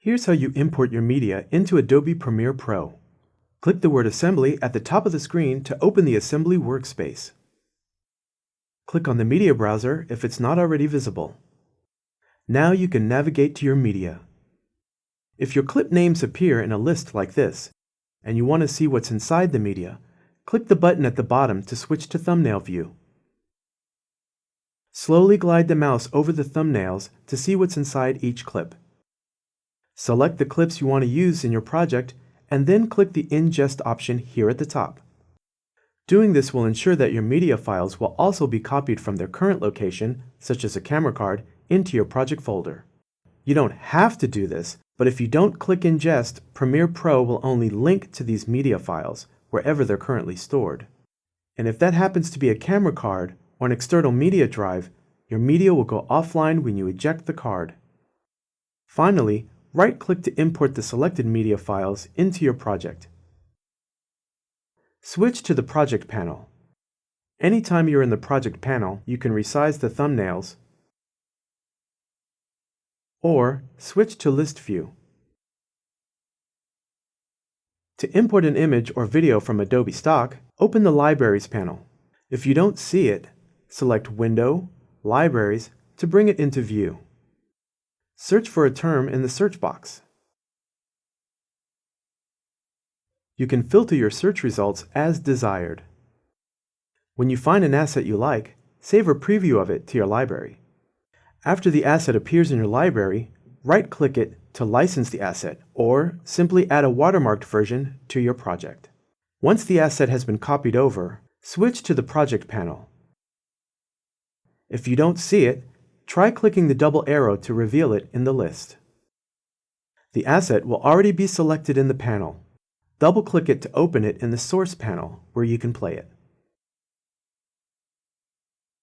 Here's how you import your media into Adobe Premiere Pro. Click the word Assembly at the top of the screen to open the Assembly workspace. Click on the media browser if it's not already visible. Now you can navigate to your media. If your clip names appear in a list like this, and you want to see what's inside the media, click the button at the bottom to switch to thumbnail view. Slowly glide the mouse over the thumbnails to see what's inside each clip. Select the clips you want to use in your project and then click the Ingest option here at the top. Doing this will ensure that your media files will also be copied from their current location, such as a camera card, into your project folder. You don't have to do this, but if you don't click Ingest, Premiere Pro will only link to these media files wherever they're currently stored. And if that happens to be a camera card or an external media drive, your media will go offline when you eject the card. Finally, right-click to import the selected media files into your project. Switch to the Project panel. Anytime you're in the Project panel, you can resize the thumbnails or switch to List View. To import an image or video from Adobe Stock, open the Libraries panel. If you don't see it, select Window, Libraries to bring it into view. Search for a term in the search box. You can filter your search results as desired. When you find an asset you like, save a preview of it to your library. After the asset appears in your library, right-click it to license the asset, or simply add a watermarked version to your project. Once the asset has been copied over, switch to the Project panel. If you don't see it, try clicking the double arrow to reveal it in the list. The asset will already be selected in the panel. Double-click it to open it in the Source panel, where you can play it.